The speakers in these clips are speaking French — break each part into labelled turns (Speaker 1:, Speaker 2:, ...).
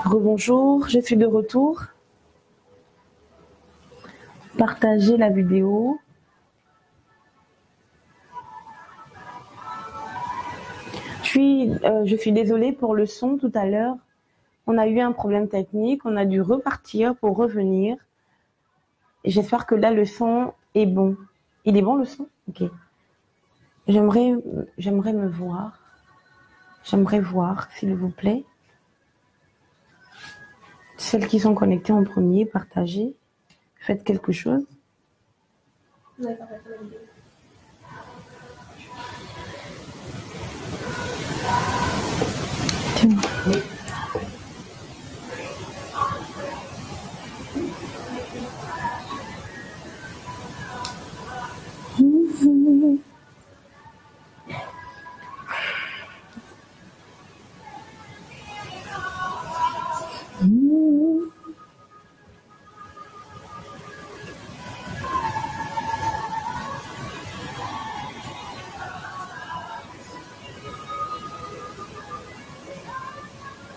Speaker 1: Rebonjour, je suis de retour. Partagez la vidéo. Je suis désolée pour le son tout à l'heure. On a eu un problème technique, on a dû repartir pour revenir. J'espère que là le son est bon. Il est bon le son? Ok. J'aimerais me voir. J'aimerais voir, s'il vous plaît. Celles qui sont connectées en premier, partagez. Faites quelque chose. Tiens.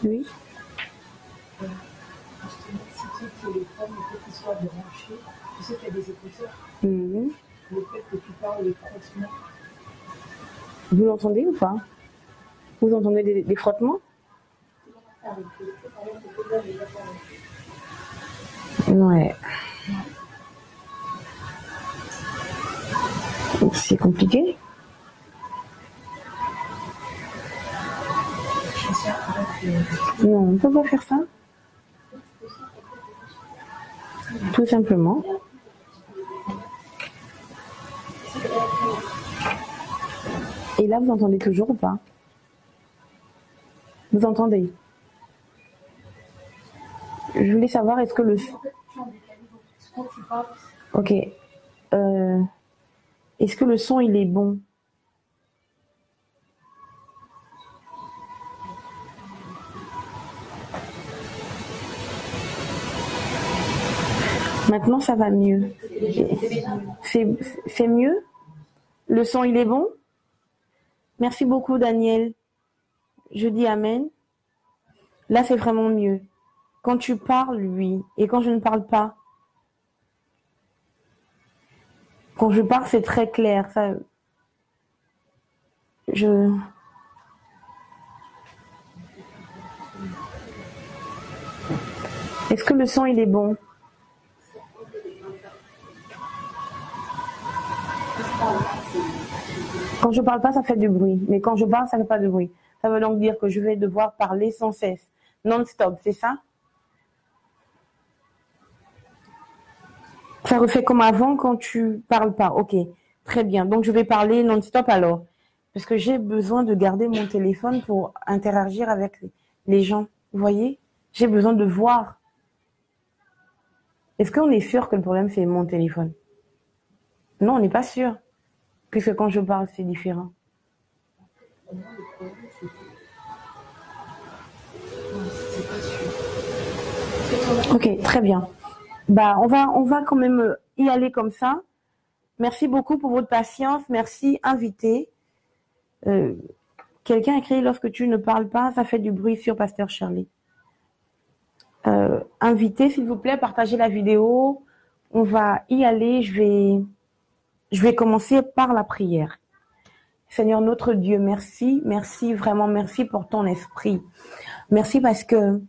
Speaker 1: Oui.
Speaker 2: Si tu téléphones, le fait qu'il soit branché, tu sais qu'il y a des écouteurs.
Speaker 1: Mmh.
Speaker 2: Le fait que tu parles des frottements.
Speaker 1: Vous l'entendez ou pas? Vous entendez des frottements? Ouais. C'est compliqué. Non, on ne peut pas faire ça. Tout simplement. Et là, vous entendez toujours ou pas? Vous entendez? Je voulais savoir, est-ce que le... Ok. Est-ce que le son, il est bon? Maintenant, ça va mieux. C'est mieux? Le son, il est bon? Merci beaucoup, Daniel. Je dis amen. Là, c'est vraiment mieux. Quand tu parles, oui. Et quand je ne parle pas? Quand je parle, c'est très clair. Ça, Est-ce que le son, il est bon? Quand je parle pas, ça fait du bruit. Mais quand je parle, ça ne fait pas de bruit. Ça veut donc dire que je vais devoir parler sans cesse. Non-stop, c'est ça? Ça refait comme avant quand tu parles pas. Ok, très bien. Donc, je vais parler non-stop alors. Parce que j'ai besoin de garder mon téléphone pour interagir avec les gens. Vous voyez? J'ai besoin de voir. Est-ce qu'on est sûr que le problème, c'est mon téléphone? Non, on n'est pas sûr. Puisque quand je parle, c'est différent. Ok, très bien. Bah, on va quand même y aller comme ça. Merci beaucoup pour votre patience. Merci, invité. Quelqu'un a écrit, lorsque tu ne parles pas, ça fait du bruit sur Pasteur Shirley. Invité, s'il vous plaît, partagez la vidéo. On va y aller. Je vais commencer par la prière. Seigneur notre Dieu, merci, merci, vraiment merci pour ton esprit. Merci parce que,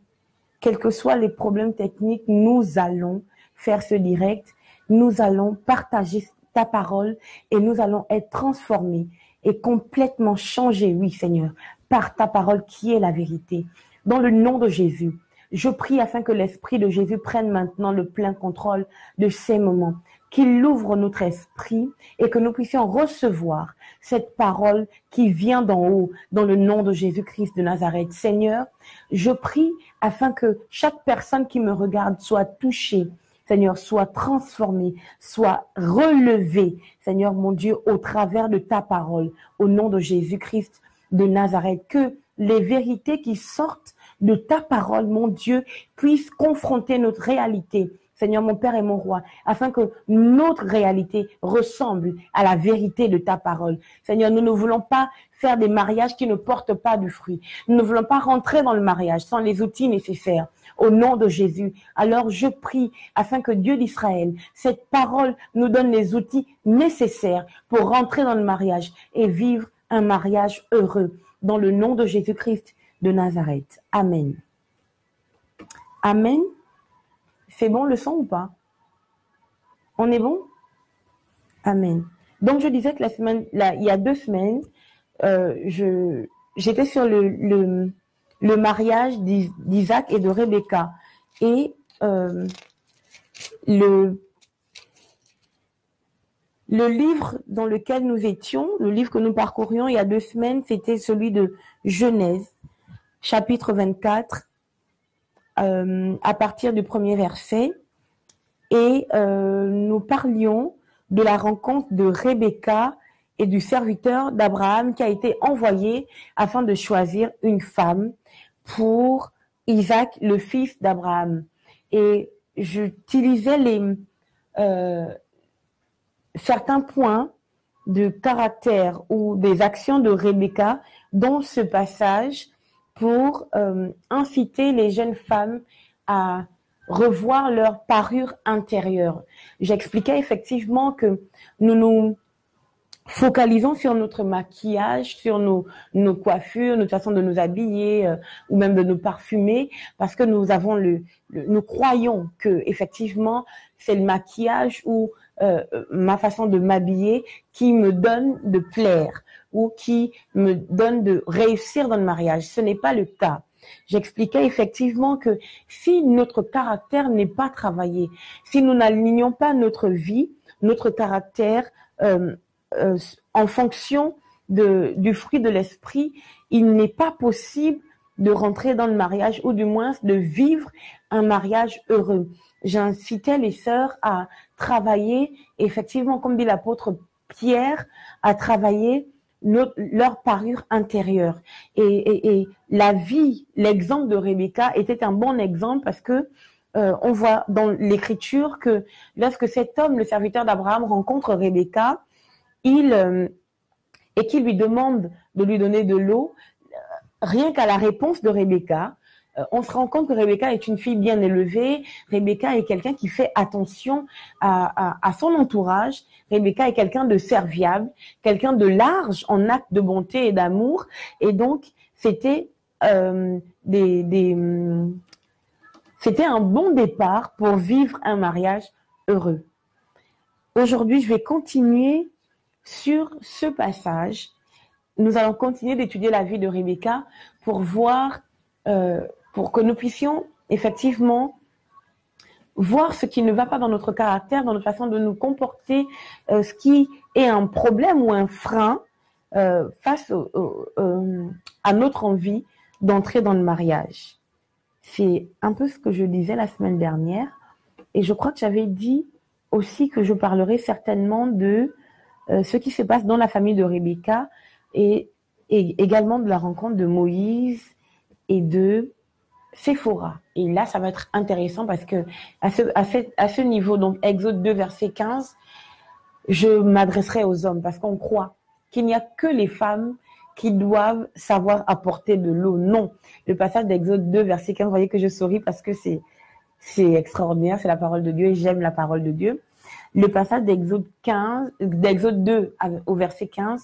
Speaker 1: quels que soient les problèmes techniques, nous allons faire ce direct, nous allons partager ta parole et nous allons être transformés et complètement changés, oui Seigneur, par ta parole qui est la vérité. Dans le nom de Jésus, je prie afin que l'Esprit de Jésus prenne maintenant le plein contrôle de ces moments, qu'il ouvre notre esprit et que nous puissions recevoir cette parole qui vient d'en haut, dans le nom de Jésus-Christ de Nazareth. Seigneur, je prie afin que chaque personne qui me regarde soit touchée, Seigneur, soit transformée, soit relevée, Seigneur mon Dieu, au travers de ta parole, au nom de Jésus-Christ de Nazareth, que les vérités qui sortent de ta parole, mon Dieu, puissent confronter notre réalité, Seigneur, mon Père et mon Roi, afin que notre réalité ressemble à la vérité de ta parole. Seigneur, nous ne voulons pas faire des mariages qui ne portent pas de fruits. Nous ne voulons pas rentrer dans le mariage sans les outils nécessaires. Au nom de Jésus. Alors je prie afin que Dieu d'Israël, cette parole nous donne les outils nécessaires pour rentrer dans le mariage et vivre un mariage heureux. Dans le nom de Jésus-Christ de Nazareth. Amen. Amen. C'est bon le son ou pas? On est bon? Amen. Donc je disais que il y a 2 semaines, j'étais sur le mariage d'Isaac et de Rebecca. Et le livre dans lequel nous étions, le livre que nous parcourions il y a 2 semaines, c'était celui de Genèse, chapitre 24, à partir du 1er verset. Et nous parlions de la rencontre de Rebecca et du serviteur d'Abraham qui a été envoyé afin de choisir une femme pour Isaac, le fils d'Abraham. Et j'utilisais certains points de caractère ou des actions de Rebecca dans ce passage pour inciter les jeunes femmes à revoir leur parure intérieure. J'expliquais effectivement que nous nous focalisons sur notre maquillage, sur nos coiffures, notre façon de nous habiller ou même de nous parfumer, parce que nous avons nous croyons que effectivement c'est le maquillage ou ma façon de m'habiller qui me donne de plaire ou qui me donne de réussir dans le mariage. Ce n'est pas le cas. J'expliquais effectivement que si notre caractère n'est pas travaillé, si nous n'alignons pas notre vie, notre caractère en fonction du fruit de l'esprit, il n'est pas possible de rentrer dans le mariage ou du moins de vivre un mariage heureux. J'incitais les sœurs à travailler, effectivement, comme dit l'apôtre Pierre, à travailler leur parure intérieure. Et la vie, l'exemple de Rebecca était un bon exemple parce que on voit dans l'écriture que lorsque cet homme, le serviteur d'Abraham, rencontre Rebecca, et qu'il lui demande de lui donner de l'eau, rien qu'à la réponse de Rebecca, on se rend compte que Rebecca est une fille bien élevée. Rebecca est quelqu'un qui fait attention à son entourage. Rebecca est quelqu'un de serviable, quelqu'un de large en actes de bonté et d'amour. Et donc, c'était c'était un bon départ pour vivre un mariage heureux. Aujourd'hui, je vais continuer sur ce passage. Nous allons continuer d'étudier la vie de Rebecca pour voir, pour que nous puissions effectivement voir ce qui ne va pas dans notre caractère, dans notre façon de nous comporter, ce qui est un problème ou un frein face à notre envie d'entrer dans le mariage. C'est un peu ce que je disais la semaine dernière. Et je crois que j'avais dit aussi que je parlerai certainement de ce qui se passe dans la famille de Rebecca et également de la rencontre de Moïse et de Séphora. Et là, ça va être intéressant parce que à ce niveau, donc Exode 2, verset 15, je m'adresserai aux hommes parce qu'on croit qu'il n'y a que les femmes qui doivent savoir apporter de l'eau. Non. Le passage d'Exode 2, verset 15, vous voyez que je souris parce que c'est extraordinaire, c'est la parole de Dieu et j'aime la parole de Dieu. Le passage d'Exode 2 au verset 15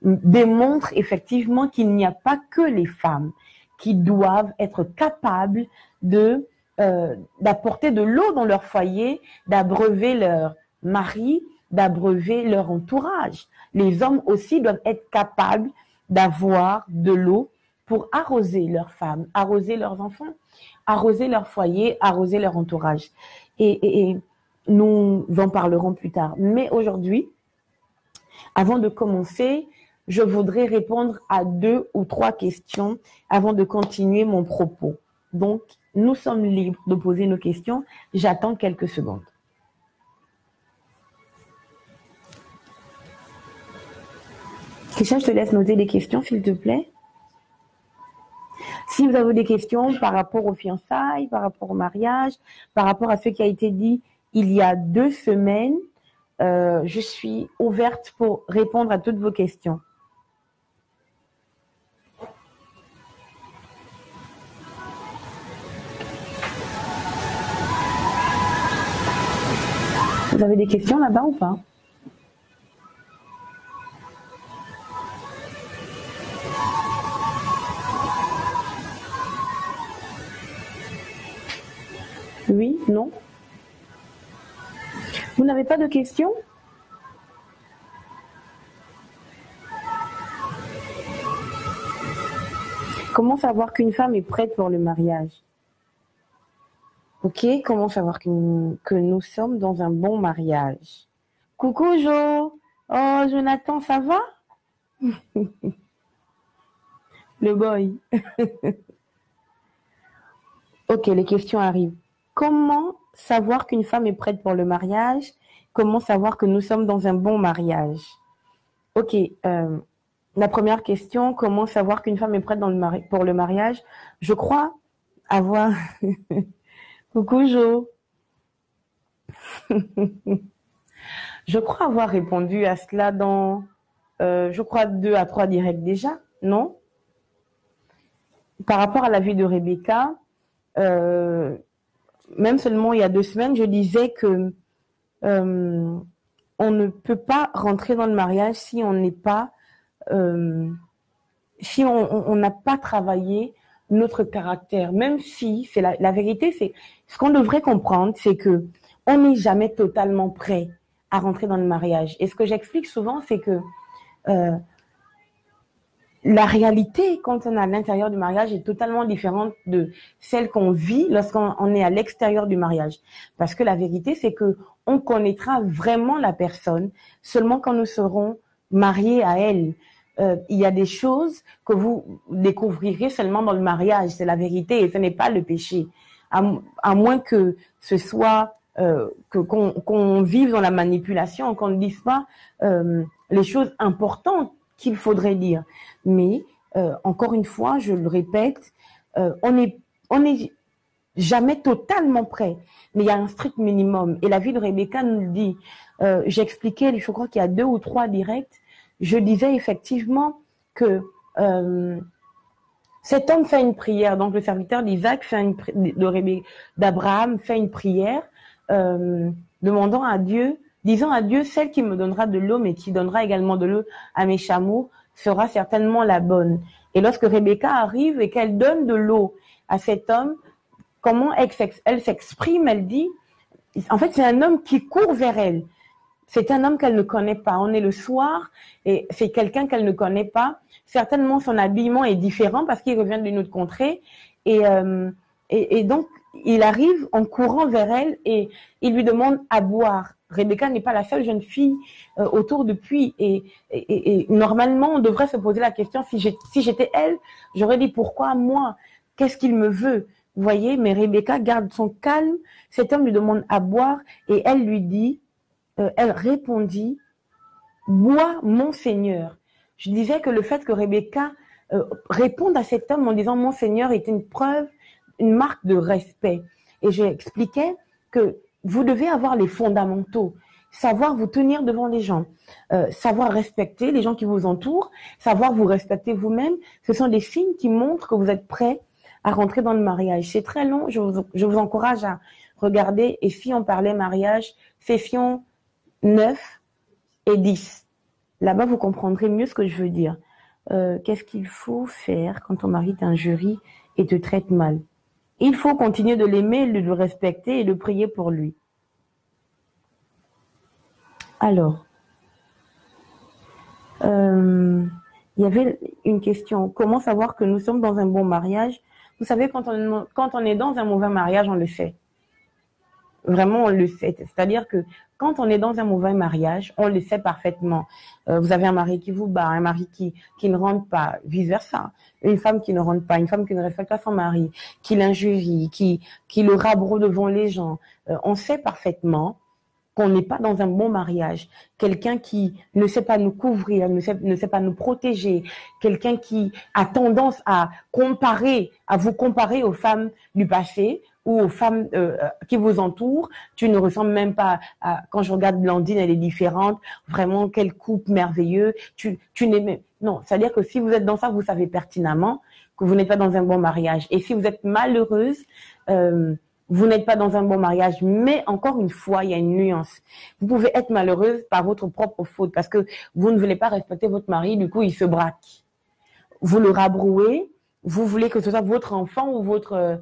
Speaker 1: démontre effectivement qu'il n'y a pas que les femmes qui doivent être capables d'apporter de l'eau dans leur foyer, d'abreuver leur mari, d'abreuver leur entourage. Les hommes aussi doivent être capables d'avoir de l'eau pour arroser leurs femmes, arroser leurs enfants, arroser leur foyer, arroser leur entourage. Et nous en parlerons plus tard. Mais aujourd'hui, avant de commencer, je voudrais répondre à 2 ou 3 questions avant de continuer mon propos. Donc, nous sommes libres de poser nos questions. J'attends quelques secondes. Christian, je te laisse noter les questions, s'il te plaît. Si vous avez des questions par rapport aux fiançailles, par rapport au mariage, par rapport à ce qui a été dit il y a 2 semaines, je suis ouverte pour répondre à toutes vos questions. Vous avez des questions là-bas ou pas? Oui, non? Vous n'avez pas de questions? Comment savoir qu'une femme est prête pour le mariage? Ok, comment savoir que nous sommes dans un bon mariage? Coucou Jo! Oh Jonathan, ça va? Le boy. Ok, les questions arrivent. Comment savoir qu'une femme est prête pour le mariage? Comment savoir que nous sommes dans un bon mariage? Ok, la première question, comment savoir qu'une femme est prête pour le mariage? Je crois avoir... Coucou Jo. Je crois avoir répondu à cela dans, je crois, 2 à 3 directs déjà, non? Par rapport à la vie de Rebecca, même seulement il y a 2 semaines, je disais que on ne peut pas rentrer dans le mariage si on n'est pas, si on n'a pas travaillé notre caractère. Même si, c'est la vérité, c'est ce qu'on devrait comprendre, c'est que on n'est jamais totalement prêt à rentrer dans le mariage. Et ce que j'explique souvent, c'est que la réalité, quand on est à l'intérieur du mariage, est totalement différente de celle qu'on vit lorsqu'on est à l'extérieur du mariage. Parce que la vérité, c'est que on connaîtra vraiment la personne seulement quand nous serons mariés à elle. Il y a des choses que vous découvrirez seulement dans le mariage. C'est la vérité et ce n'est pas le péché. À moins que ce soit qu'on vive dans la manipulation, qu'on ne dise pas les choses importantes qu'il faudrait dire. Mais encore une fois, je le répète, on est jamais totalement prêt, mais il y a un strict minimum. Et la vie de Rebecca nous le dit. J'expliquais, je crois qu'il y a 2 ou 3 directs, je disais effectivement que cet homme fait une prière. Donc le serviteur d'Isaac d'Abraham fait une prière, demandant à Dieu, disant à Dieu, celle qui me donnera de l'eau, mais qui donnera également de l'eau à mes chameaux, sera certainement la bonne. Et lorsque Rebecca arrive et qu'elle donne de l'eau à cet homme, comment elle s'exprime, elle dit, en fait, c'est un homme qui court vers elle. C'est un homme qu'elle ne connaît pas. On est le soir et c'est quelqu'un qu'elle ne connaît pas. Certainement, son habillement est différent parce qu'il revient d'une autre contrée. Et donc, il arrive en courant vers elle et il lui demande à boire. Rebecca n'est pas la seule jeune fille autour de puits. Et normalement, on devrait se poser la question, si j'étais elle, j'aurais dit pourquoi moi? Qu'est-ce qu'il me veut? Vous voyez, mais Rebecca garde son calme. Cet homme lui demande à boire et elle lui dit, elle répondit, bois mon Seigneur. Je disais que le fait que Rebecca réponde à cet homme en disant mon Seigneur était une preuve, une marque de respect. Et j'expliquais que vous devez avoir les fondamentaux, savoir vous tenir devant les gens, savoir respecter les gens qui vous entourent, savoir vous respecter vous-même. Ce sont des signes qui montrent que vous êtes prêt à rentrer dans le mariage. C'est très long, je vous encourage à regarder. Et si on parlait mariage, session 9 et 10. Là-bas, vous comprendrez mieux ce que je veux dire. Qu'est-ce qu'il faut faire quand ton mari t'injurie et te traite mal? Il faut continuer de l'aimer, de le respecter et de prier pour lui. Alors, il y avait une question. Comment savoir que nous sommes dans un bon mariage? Vous savez, quand on est dans un mauvais mariage, on le sait. Vraiment, on le sait. C'est-à-dire que quand on est dans un mauvais mariage, on le sait parfaitement. Vous avez un mari qui vous bat, un mari qui ne rentre pas, vice-versa. Une femme qui ne rentre pas, une femme qui ne respecte pas son mari, qui l'injurie, qui le rabroue devant les gens. On sait parfaitement qu'on n'est pas dans un bon mariage, quelqu'un qui ne sait pas nous couvrir, ne sait pas nous protéger, quelqu'un qui a tendance à vous comparer aux femmes du passé ou aux femmes qui vous entourent. Tu ne ressembles même pas à, quand je regarde Blandine, elle est différente, vraiment quel couple merveilleux. Tu n'es non, c'est-à-dire que si vous êtes dans ça, vous savez pertinemment que vous n'êtes pas dans un bon mariage. Et si vous êtes malheureuse, vous n'êtes pas dans un bon mariage, mais encore une fois, il y a une nuance. Vous pouvez être malheureuse par votre propre faute parce que vous ne voulez pas respecter votre mari, du coup, il se braque. Vous le rabrouez, vous voulez que ce soit votre enfant ou votre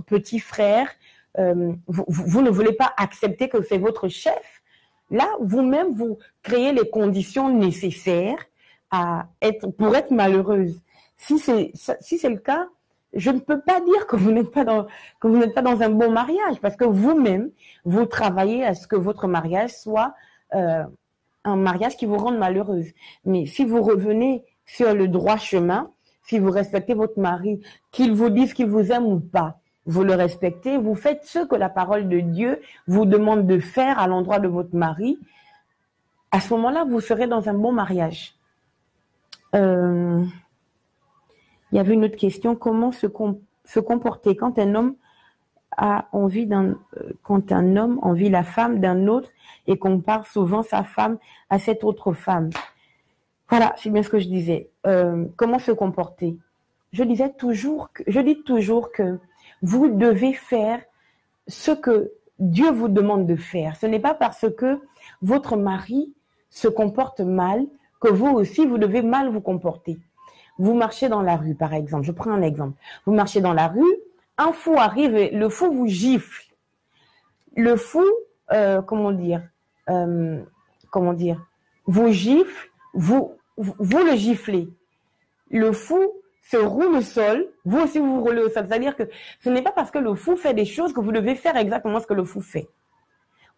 Speaker 1: petit frère. Vous ne voulez pas accepter que c'est votre chef. Là, vous-même, vous créez les conditions nécessaires pour être malheureuse. Si c'est le cas, je ne peux pas dire que vous n'êtes pas dans un bon mariage parce que vous-même, vous travaillez à ce que votre mariage soit un mariage qui vous rende malheureuse. Mais si vous revenez sur le droit chemin, si vous respectez votre mari, qu'il vous dise qu'il vous aime ou pas, vous le respectez, vous faites ce que la parole de Dieu vous demande de faire à l'endroit de votre mari, à ce moment-là, vous serez dans un bon mariage. Il y avait une autre question, comment se comporter quand un homme envie la femme d'un autre et compare souvent sa femme à cette autre femme. Voilà, c'est bien ce que je disais. Comment se comporter? Je dis toujours que vous devez faire ce que Dieu vous demande de faire. Ce n'est pas parce que votre mari se comporte mal que vous aussi, vous devez mal vous comporter. Vous marchez dans la rue, par exemple. Je prends un exemple. Vous marchez dans la rue, un fou arrive et le fou vous gifle. Le fou, vous gifle, vous le giflez. Le fou se roule au sol, vous aussi vous roulez au sol. C'est-à-dire que ce n'est pas parce que le fou fait des choses que vous devez faire exactement ce que le fou fait.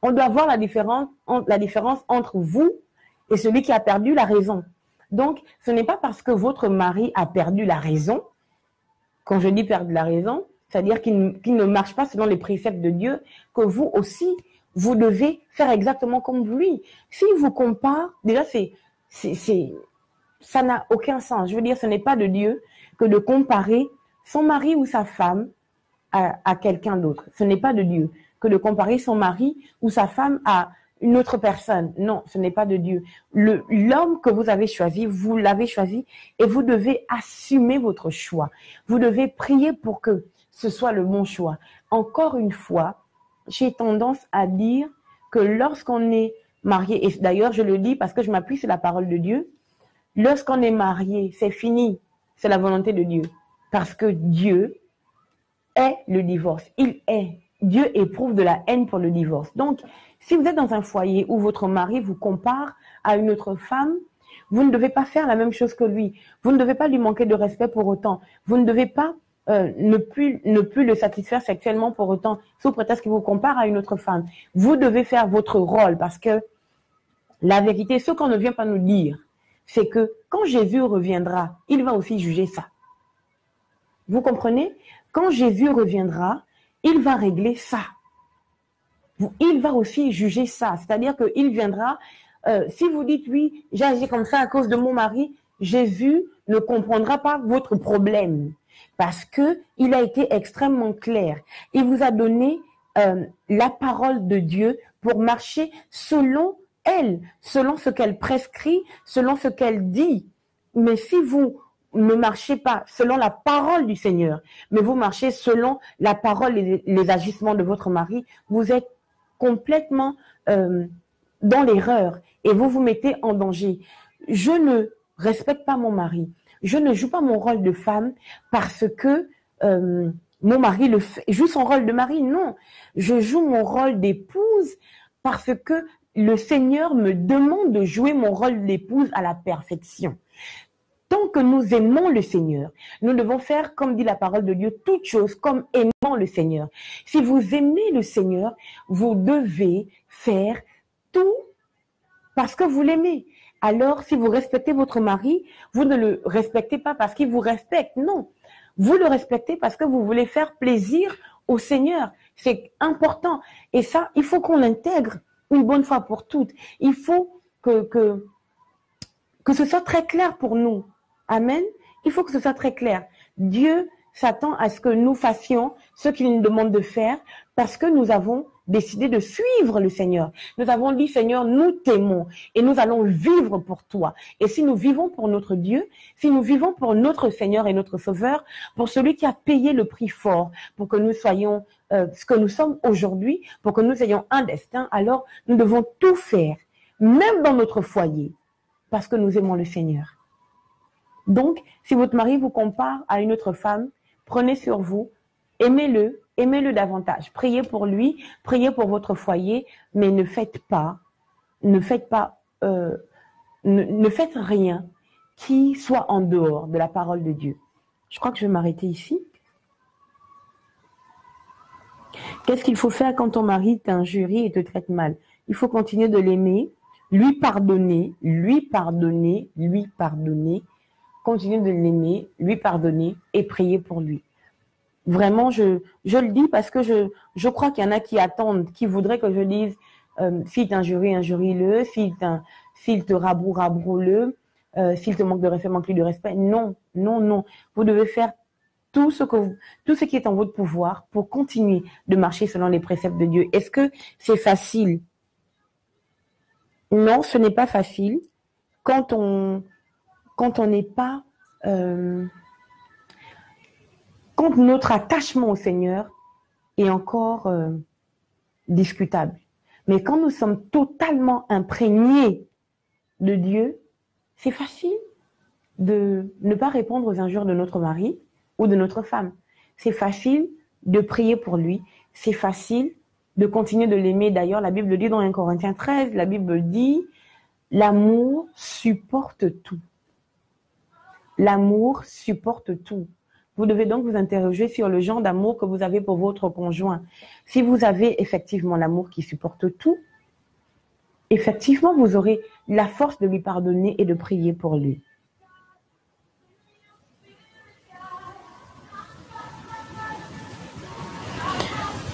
Speaker 1: On doit voir la différence entre vous et celui qui a perdu la raison. Donc, ce n'est pas parce que votre mari a perdu la raison, quand je dis perdre la raison, c'est-à-dire qu'il ne marche pas selon les préceptes de Dieu, que vous aussi, vous devez faire exactement comme lui. S'il vous compare, déjà, ça n'a aucun sens. Je veux dire, ce n'est pas de Dieu que de comparer son mari ou sa femme à quelqu'un d'autre. Ce n'est pas de Dieu que de comparer son mari ou sa femme à une autre personne. Non, ce n'est pas de Dieu. L'homme que vous avez choisi, vous l'avez choisi et vous devez assumer votre choix. Vous devez prier pour que ce soit le bon choix. Encore une fois, j'ai tendance à dire que lorsqu'on est marié, et d'ailleurs je le dis parce que je m'appuie sur la parole de Dieu, lorsqu'on est marié, c'est fini. C'est la volonté de Dieu. Parce que Dieu est le divorce. Dieu éprouve de la haine pour le divorce. Donc, si vous êtes dans un foyer où votre mari vous compare à une autre femme, vous ne devez pas faire la même chose que lui. Vous ne devez pas lui manquer de respect pour autant. Vous ne devez pas ne plus le satisfaire sexuellement pour autant, sous prétexte qu'il vous compare à une autre femme. Vous devez faire votre rôle parce que la vérité, ce qu'on ne vient pas nous dire, c'est que quand Jésus reviendra, il va aussi juger ça. Vous comprenez? Quand Jésus reviendra, il va régler ça. Il va aussi juger ça. C'est-à-dire qu'il viendra, si vous dites oui, j'ai agi comme ça à cause de mon mari, Jésus ne comprendra pas votre problème parce qu'il a été extrêmement clair. Il vous a donné la parole de Dieu pour marcher selon elle, selon ce qu'elle prescrit, selon ce qu'elle dit. Mais si vous ne marchez pas selon la parole du Seigneur, mais vous marchez selon la parole et les agissements de votre mari, vous êtes complètement dans l'erreur et vous vous mettez en danger. Je ne respecte pas mon mari. Je ne joue pas mon rôle de femme parce que mon mari joue son rôle de mari. Non, je joue mon rôle d'épouse parce que le Seigneur me demande de jouer mon rôle d'épouse à la perfection. Tant que nous aimons le Seigneur, nous devons faire, comme dit la parole de Dieu, toutes choses comme aimant le Seigneur. Si vous aimez le Seigneur, vous devez faire tout parce que vous l'aimez. Alors, si vous respectez votre mari, vous ne le respectez pas parce qu'il vous respecte. Non, vous le respectez parce que vous voulez faire plaisir au Seigneur. C'est important. Et ça, il faut qu'on l'intègre une bonne fois pour toutes. Il faut que ce soit très clair pour nous. Amen. Il faut que ce soit très clair. Dieu s'attend à ce que nous fassions ce qu'il nous demande de faire parce que nous avons décidé de suivre le Seigneur. Nous avons dit, Seigneur, nous t'aimons et nous allons vivre pour toi. Et si nous vivons pour notre Dieu, si nous vivons pour notre Seigneur et notre Sauveur, pour celui qui a payé le prix fort pour que nous soyons ce que nous sommes aujourd'hui, pour que nous ayons un destin, alors nous devons tout faire, même dans notre foyer, parce que nous aimons le Seigneur. Donc, si votre mari vous compare à une autre femme, prenez sur vous, aimez-le davantage. Priez pour lui, priez pour votre foyer, mais ne faites rien qui soit en dehors de la parole de Dieu. Je crois que je vais m'arrêter ici. Qu'est-ce qu'il faut faire quand ton mari t'injurie et te traite mal? Il faut continuer de l'aimer, lui pardonner, continuer de l'aimer, lui pardonner et prier pour lui. Vraiment, je le dis parce que je crois qu'il y en a qui attendent, qui voudraient que je dise s'il t'injurie, injurie-le, s'il te rabroue, rabroue-le, s'il te manque de respect, manque-lui de respect. Non. Vous devez faire tout ce qui est en votre pouvoir pour continuer de marcher selon les préceptes de Dieu. Est-ce que c'est facile? Non, ce n'est pas facile quand on n'est pas quand notre attachement au Seigneur est encore discutable. Mais quand nous sommes totalement imprégnés de Dieu, c'est facile de ne pas répondre aux injures de notre mari ou de notre femme. C'est facile de prier pour lui. C'est facile de continuer de l'aimer. D'ailleurs, la Bible dit dans 1 Corinthiens 13, la Bible dit « L'amour supporte tout ». L'amour supporte tout. Vous devez donc vous interroger sur le genre d'amour que vous avez pour votre conjoint. Si vous avez effectivement l'amour qui supporte tout, effectivement, vous aurez la force de lui pardonner et de prier pour lui.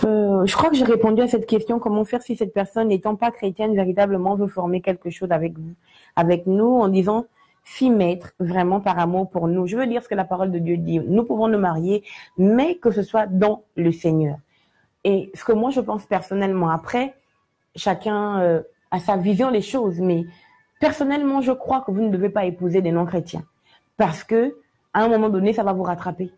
Speaker 1: Je crois que j'ai répondu à cette question. Comment faire si cette personne, n'étant pas chrétienne, véritablement veut former quelque chose avec nous, en disant s'y mettre vraiment par amour pour nous. Je veux dire ce que la parole de Dieu dit. Nous pouvons nous marier, mais que ce soit dans le Seigneur. Et ce que moi je pense personnellement, après, chacun a sa vision des choses, mais personnellement, je crois que vous ne devez pas épouser des non-chrétiens. Parce que, à un moment donné, ça va vous rattraper.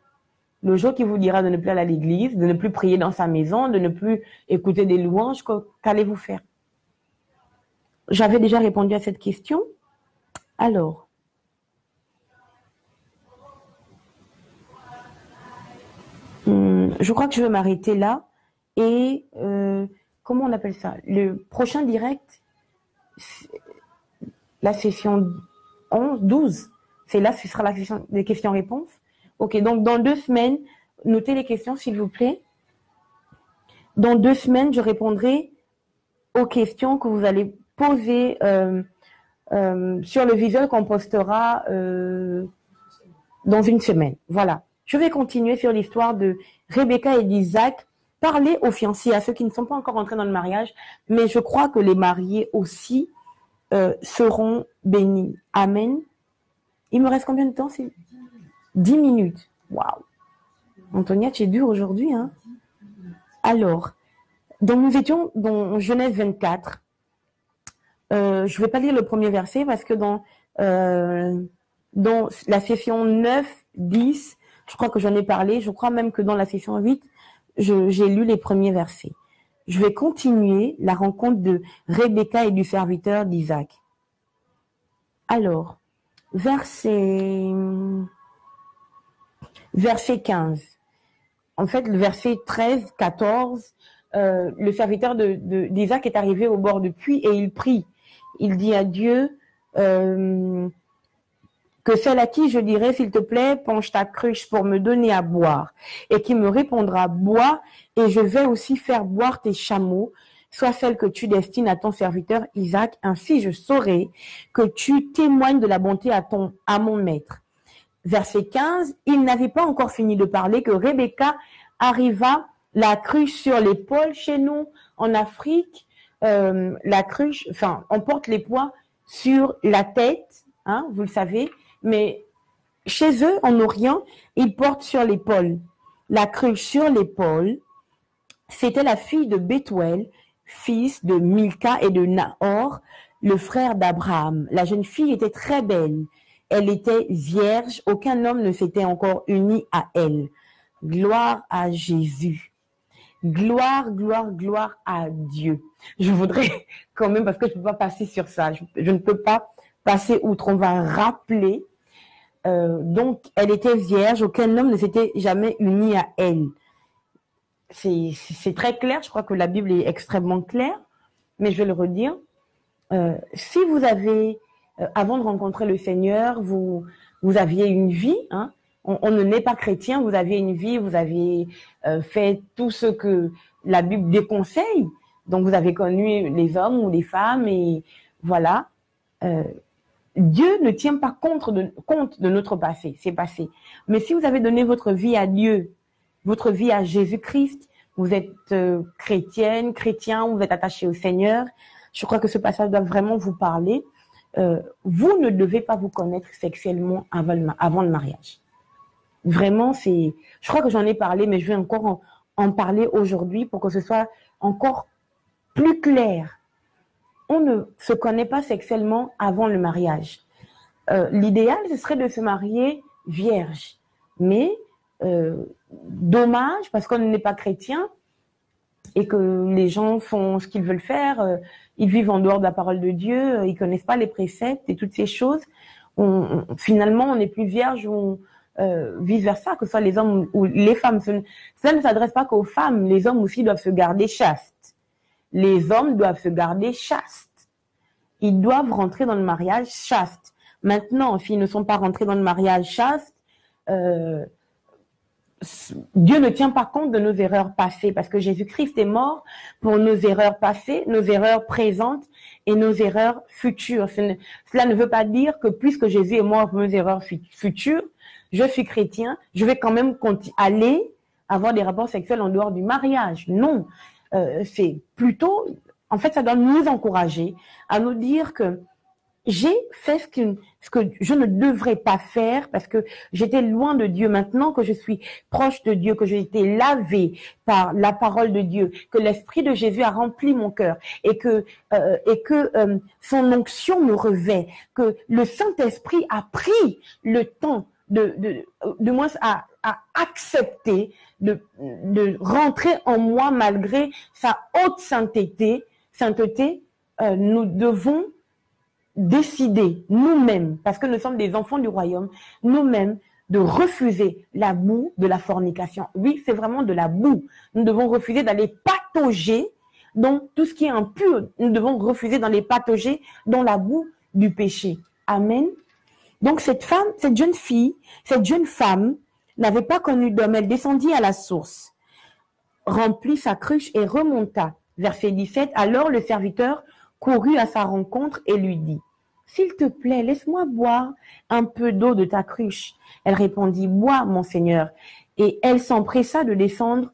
Speaker 1: Le jour qui vous dira de ne plus aller à l'église, de ne plus prier dans sa maison, de ne plus écouter des louanges, qu'allez-vous faire? J'avais déjà répondu à cette question. Alors, je crois que je vais m'arrêter là. Et comment on appelle ça? Le prochain direct, la session 12, c'est là, ce sera la session des questions-réponses. Ok, donc dans 2 semaines, notez les questions s'il vous plaît. Dans 2 semaines, je répondrai aux questions que vous allez poser sur le visuel qu'on postera dans 1 semaine. Voilà. Je vais continuer sur l'histoire de Rebecca et d'Isaac. Parler aux fiancés, à ceux qui ne sont pas encore entrés dans le mariage, mais je crois que les mariés aussi seront bénis. Amen. Il me reste combien de temps? 10 minutes. Waouh. Antonia, tu es dur aujourd'hui, hein? Alors, donc nous étions dans Genèse 24. Je ne vais pas lire le premier verset parce que dans la session 9, 10, je crois que j'en ai parlé. Je crois même que dans la session 8, j'ai lu les premiers versets. Je vais continuer la rencontre de Rebecca et du serviteur d'Isaac. Alors, verset 15. En fait, le verset 13, 14, le serviteur d'Isaac est arrivé au bord du puits et il prie. Il dit à Dieu que celle à qui je dirai, s'il te plaît, penche ta cruche pour me donner à boire, et qui me répondra, bois, et je vais aussi faire boire tes chameaux, soit celle que tu destines à ton serviteur Isaac, ainsi je saurai que tu témoignes de la bonté à mon maître. Verset 15, il n'avait pas encore fini de parler que Rebecca arriva la cruche sur l'épaule. Chez nous, en Afrique, la cruche, enfin, on porte les poids sur la tête, hein, vous le savez, mais chez eux, en Orient, ils portent sur l'épaule. La cruche sur l'épaule, c'était la fille de Bethuel, fils de Milka et de Nahor, le frère d'Abraham. La jeune fille était très belle. Elle était vierge, aucun homme ne s'était encore uni à elle. Gloire à Jésus. Gloire, gloire, gloire à Dieu. Je voudrais quand même, parce que je ne peux pas passer sur ça, je ne peux pas passer outre. On va rappeler, donc elle était vierge, aucun homme ne s'était jamais uni à elle. C'est très clair, je crois que la Bible est extrêmement claire, mais je vais le redire. Si vous avez, avant de rencontrer le Seigneur, vous aviez une vie, hein, on ne naît pas chrétien, vous aviez une vie, vous avez fait tout ce que la Bible déconseille, donc vous avez connu les hommes ou les femmes, et voilà. Dieu ne tient pas compte de notre passé, c'est passé. Mais si vous avez donné votre vie à Dieu, votre vie à Jésus-Christ, vous êtes chrétienne, chrétien, vous êtes attaché au Seigneur, je crois que ce passage doit vraiment vous parler. Vous ne devez pas vous connaître sexuellement avant le mariage. Vraiment, je crois que j'en ai parlé, mais je vais encore en parler aujourd'hui pour que ce soit encore plus clair. On ne se connaît pas sexuellement avant le mariage. L'idéal, ce serait de se marier vierge. Mais, dommage, parce qu'on n'est pas chrétien et que les gens font ce qu'ils veulent faire, ils vivent en dehors de la parole de Dieu, ils connaissent pas les préceptes et toutes ces choses. Finalement, on n'est plus vierge, vice-versa, que ce soit les hommes ou les femmes. Ça ne s'adresse pas qu'aux femmes. Les hommes aussi doivent se garder chastes. Les hommes doivent se garder chastes. Ils doivent rentrer dans le mariage chaste. Maintenant, s'ils ne sont pas rentrés dans le mariage chaste, Dieu ne tient pas compte de nos erreurs passées, parce que Jésus-Christ est mort pour nos erreurs passées, nos erreurs présentes et nos erreurs futures. Cela ne veut pas dire que puisque Jésus est mort pour nos erreurs futures, je suis chrétien, je vais quand même aller avoir des rapports sexuels en dehors du mariage. Non, c'est plutôt, en fait, ça doit nous encourager à nous dire que j'ai fait ce que je ne devrais pas faire parce que j'étais loin de Dieu. Maintenant que je suis proche de Dieu, que j'ai été lavé par la parole de Dieu, que l'Esprit de Jésus a rempli mon cœur et que son onction me revêt, que le Saint-Esprit a pris le temps de moins à accepter de rentrer en moi malgré sa haute sainteté, nous devons décider nous-mêmes, parce que nous sommes des enfants du royaume, nous-mêmes, de refuser la boue de la fornication. Oui, c'est vraiment de la boue. Nous devons refuser d'aller patauger dans tout ce qui est impur. Nous devons refuser d'aller patauger dans la boue du péché. Amen. Donc cette jeune femme n'avait pas connu d'homme. Elle descendit à la source, remplit sa cruche et remonta. Verset 17. Alors le serviteur courut à sa rencontre et lui dit: s'il te plaît, laisse-moi boire un peu d'eau de ta cruche. Elle répondit: bois, mon Seigneur. Et elle s'empressa de descendre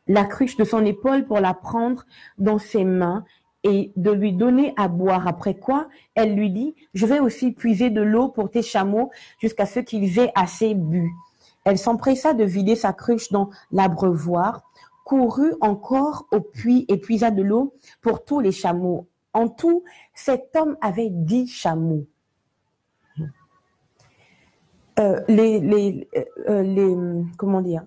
Speaker 1: la cruche de son épaule pour la prendre dans ses mains et de lui donner à boire. Après quoi, elle lui dit: je vais aussi puiser de l'eau pour tes chameaux jusqu'à ce qu'ils aient assez bu. Elle s'empressa de vider sa cruche dans l'abreuvoir, courut encore au puits et puisa de l'eau pour tous les chameaux. En tout, cet homme avait 10 chameaux. Comment dire,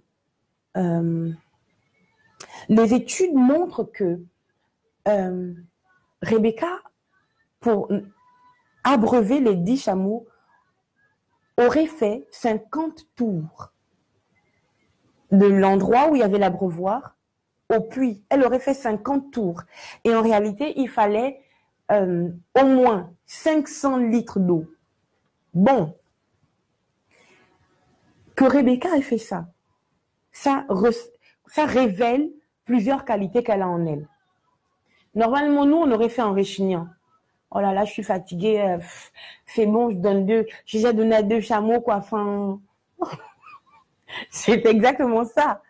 Speaker 1: les études montrent que Rebecca, pour abreuver les 10 chameaux, aurait fait 50 tours de l'endroit où il y avait l'abreuvoir au puits. Elle aurait fait 50 tours. Et en réalité, il fallait au moins 500 litres d'eau. Bon, que Rebecca ait fait ça, ça révèle plusieurs qualités qu'elle a en elle. Normalement, nous, on aurait fait en réchignant. Oh là là, je suis fatiguée, c'est bon, j'ai déjà donné à 2 chameaux, quoi. Enfin, c'est exactement ça.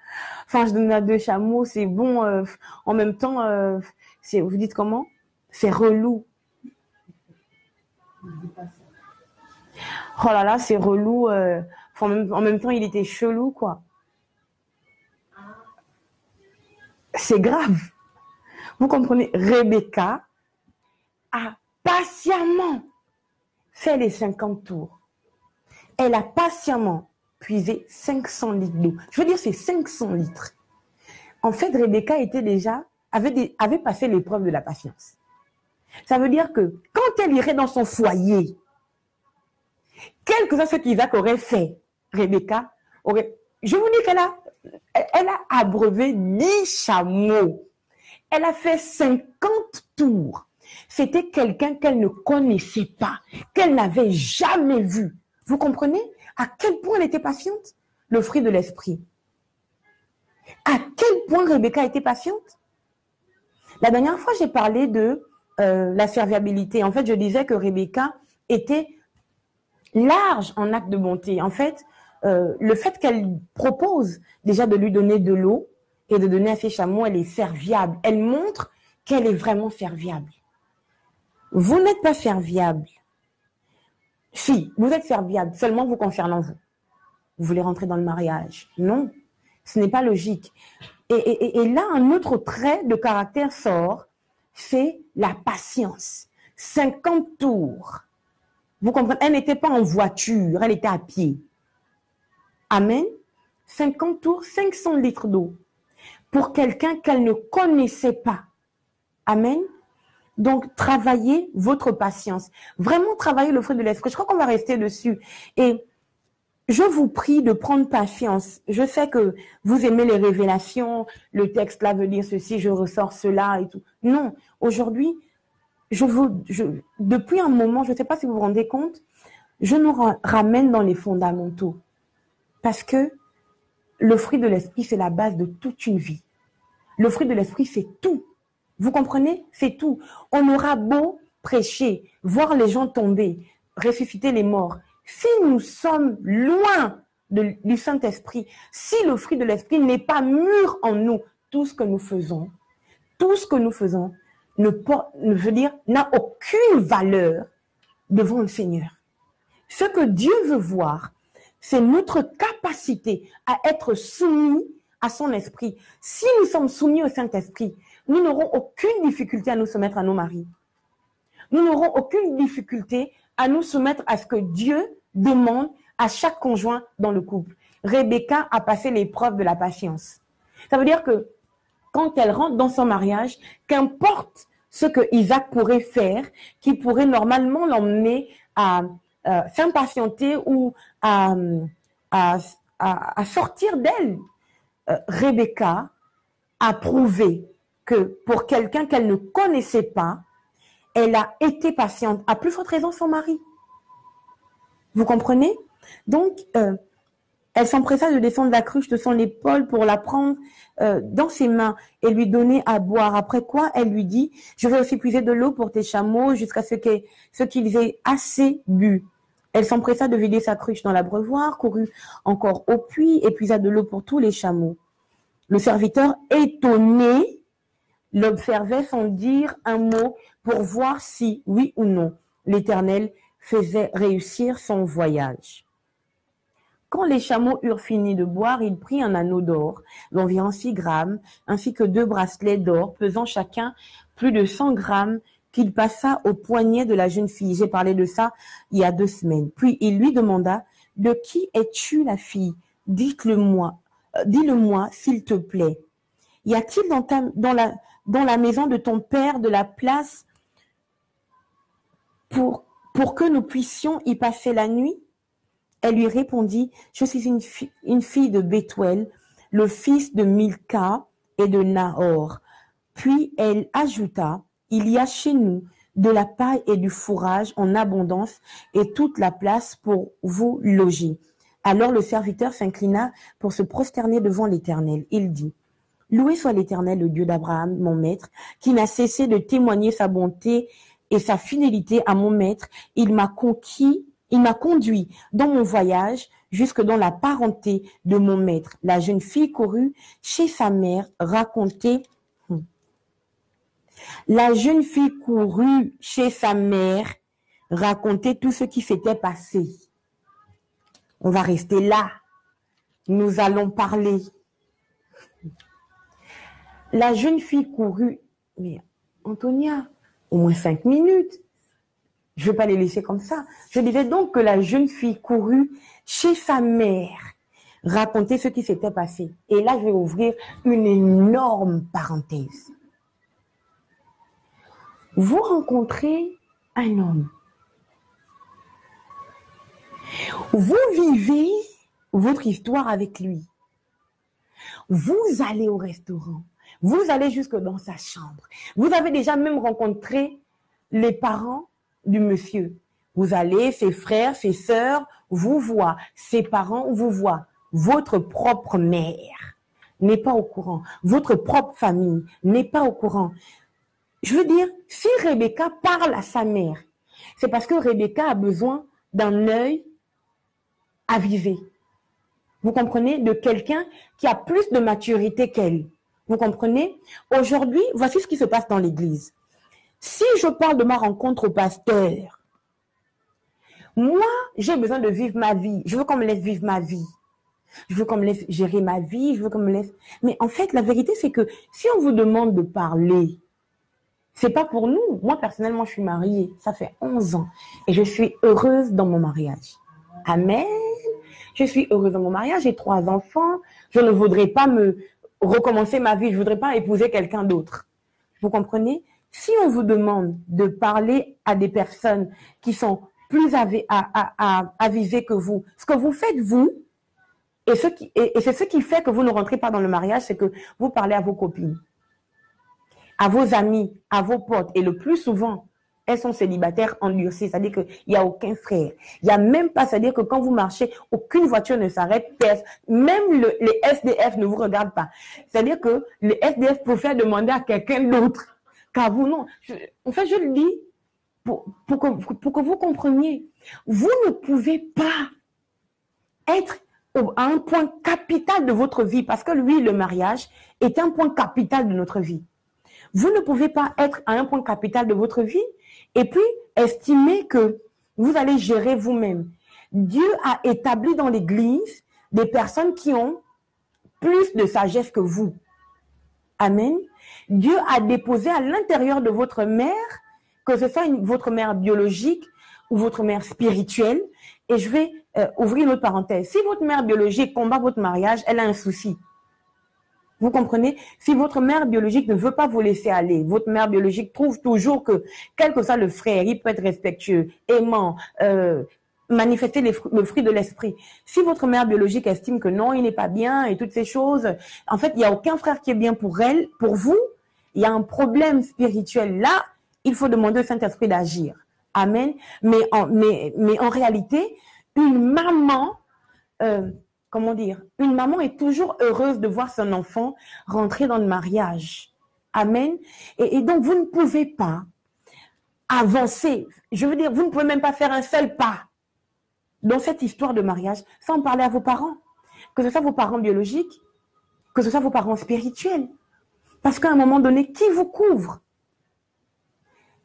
Speaker 1: Enfin, je donne à 2 chameaux, c'est bon. En même temps, vous dites comment? C'est relou. Oh là là, c'est relou. En même temps, il était chelou, quoi. C'est grave. Vous comprenez? Rebecca a patiemment fait les 50 tours. Elle a patiemment puisé 500 litres d'eau. Je veux dire, c'est 500 litres. En fait, Rebecca avait passé l'épreuve de la patience. Ça veut dire que quand elle irait dans son foyer, quel que soit ce qu'Isaac aurait fait, Rebecca aurait... Je vous dis qu'elle a abreuvé 10 chameaux. Elle a fait 50 tours. C'était quelqu'un qu'elle ne connaissait pas, qu'elle n'avait jamais vu. Vous comprenez à quel point elle était patiente? Le fruit de l'esprit. À quel point Rebecca était patiente? La dernière fois, j'ai parlé de la serviabilité. En fait, je disais que Rebecca était large en acte de bonté. En fait, le fait qu'elle propose déjà de lui donner de l'eau et de donner à ses chameaux, elle est serviable. Elle montre qu'elle est vraiment serviable. Vous n'êtes pas serviable. Si, vous êtes serviable, seulement vous concernant vous. Vous voulez rentrer dans le mariage. Non, ce n'est pas logique. Et là, un autre trait de caractère sort, c'est la patience. 50 tours. Vous comprenez? Elle n'était pas en voiture, elle était à pied. Amen. 50 tours, 500 litres d'eau. Pour quelqu'un qu'elle ne connaissait pas. Amen. Donc, travaillez votre patience. Vraiment travaillez le fruit de l'esprit. Je crois qu'on va rester dessus. Et je vous prie de prendre patience. Je sais que vous aimez les révélations. Le texte là veut dire ceci, je ressors cela et tout. Non, aujourd'hui, depuis un moment, je ne sais pas si vous vous rendez compte, je nous ramène dans les fondamentaux. Parce que le fruit de l'esprit, c'est la base de toute une vie. Le fruit de l'esprit, c'est tout. Vous comprenez? C'est tout. On aura beau prêcher, voir les gens tomber, ressusciter les morts. Si nous sommes loin du Saint-Esprit, si le fruit de l'esprit n'est pas mûr en nous, tout ce que nous faisons n'a aucune valeur devant le Seigneur. Ce que Dieu veut voir, c'est notre capacité à être soumis à son esprit. Si nous sommes soumis au Saint-Esprit, nous n'aurons aucune difficulté à nous soumettre à nos maris. Nous n'aurons aucune difficulté à nous soumettre à ce que Dieu demande à chaque conjoint dans le couple. Rebecca a passé l'épreuve de la patience. Ça veut dire que quand elle rentre dans son mariage, qu'importe ce que Isaac pourrait faire, qui pourrait normalement l'emmener à s'impatienter ou à sortir d'elle, Rebecca a prouvé que pour quelqu'un qu'elle ne connaissait pas, elle a été patiente, à plus forte raison son mari. Vous comprenez? Donc, elle s'empressa de descendre la cruche de son épaule pour la prendre dans ses mains et lui donner à boire. Après quoi, elle lui dit, je vais aussi puiser de l'eau pour tes chameaux jusqu'à ce qu'ils aient assez bu. Elle s'empressa de vider sa cruche dans l'abreuvoir, courut encore au puits et puisa de l'eau pour tous les chameaux. Le serviteur, étonné, l'observait sans dire un mot pour voir si, oui ou non, l'Éternel faisait réussir son voyage. Quand les chameaux eurent fini de boire, il prit un anneau d'or d'environ 6 grammes, ainsi que 2 bracelets d'or, pesant chacun plus de 100 grammes, qu'il passa au poignet de la jeune fille. J'ai parlé de ça il y a 2 semaines. Puis il lui demanda, « De qui es-tu la fille? Dis-le-moi, s'il te plaît. Y a-t-il dans la maison de ton père de la place pour que nous puissions y passer la nuit? » Elle lui répondit, « Je suis une fille de Bethuel, le fils de Milca et de Nahor. » Puis elle ajouta, « Il y a chez nous de la paille et du fourrage en abondance et toute la place pour vous loger. » Alors le serviteur s'inclina pour se prosterner devant l'Éternel. Il dit, « Loué soit l'Éternel, le Dieu d'Abraham, mon maître, qui n'a cessé de témoigner sa bonté et sa fidélité à mon maître. Il m'a conduit dans mon voyage jusque dans la parenté de mon maître. La jeune fille courut chez sa mère raconter. La jeune fille courut chez sa mère raconter tout ce qui s'était passé. On va rester là. Nous allons parler. La jeune fille courut. Mais Antonia, au moins 5 minutes. Je ne vais pas les laisser comme ça. Je disais donc que la jeune fille courut chez sa mère raconter ce qui s'était passé. Et là, je vais ouvrir une énorme parenthèse. Vous rencontrez un homme. Vous vivez votre histoire avec lui. Vous allez au restaurant. Vous allez jusque dans sa chambre. Vous avez déjà même rencontré les parents du monsieur. Vous allez, ses frères, ses sœurs vous voient. Ses parents vous voient. Votre propre mère n'est pas au courant. Votre propre famille n'est pas au courant. Je veux dire, si Rebecca parle à sa mère, c'est parce que Rebecca a besoin d'un œil avisé. Vous comprenez? De quelqu'un qui a plus de maturité qu'elle. Vous comprenez? Aujourd'hui, voici ce qui se passe dans l'église. Si je parle de ma rencontre au pasteur, moi, j'ai besoin de vivre ma vie. Je veux qu'on me laisse vivre ma vie. Je veux qu'on me laisse gérer ma vie. Je veux qu'on me laisse... Mais en fait, la vérité, c'est que si on vous demande de parler, c'est pas pour nous. Moi, personnellement, je suis mariée. Ça fait 11 ans. Et je suis heureuse dans mon mariage. Amen. Je suis heureuse dans mon mariage. J'ai 3 enfants. Je ne voudrais pas me recommencer ma vie. Je ne voudrais pas épouser quelqu'un d'autre. Vous comprenez? Si on vous demande de parler à des personnes qui sont plus avisées que vous, ce que vous faites, vous, et c'est ce qui fait que vous ne rentrez pas dans le mariage, c'est que vous parlez à vos copines, à vos amis, à vos potes. Et le plus souvent, elles sont célibataires endurcies. C'est-à-dire qu'il n'y a aucun frère. Il n'y a même pas, c'est-à-dire que quand vous marchez, aucune voiture ne s'arrête. Même les SDF ne vous regardent pas. C'est-à-dire que les SDF préfèrent demander à quelqu'un d'autre qu'à vous. Non. En fait, je le dis pour que vous compreniez. Vous ne pouvez pas être à un point capital de votre vie, parce que lui, le mariage est un point capital de notre vie. Vous ne pouvez pas être à un point capital de votre vie et puis estimer que vous allez gérer vous-même. Dieu a établi dans l'Église des personnes qui ont plus de sagesse que vous. Amen. Dieu a déposé à l'intérieur de votre mère, que ce soit votre mère biologique ou votre mère spirituelle. Et je vais ouvrir une autre parenthèse. Si votre mère biologique combat votre mariage, elle a un souci. Vous comprenez? Si votre mère biologique ne veut pas vous laisser aller, votre mère biologique trouve toujours que, quel que soit le frère, il peut être respectueux, aimant, manifester le fruit de l'esprit. Si votre mère biologique estime que non, il n'est pas bien et toutes ces choses, en fait, il n'y a aucun frère qui est bien pour elle, pour vous, il y a un problème spirituel là, il faut demander au Saint-Esprit d'agir. Amen. Mais en réalité, une maman, comment dire, une maman est toujours heureuse de voir son enfant rentrer dans le mariage. Amen. Et donc, vous ne pouvez pas avancer. Je veux dire, vous ne pouvez même pas faire un seul pas dans cette histoire de mariage sans parler à vos parents. Que ce soit vos parents biologiques, que ce soit vos parents spirituels. Parce qu'à un moment donné, qui vous couvre?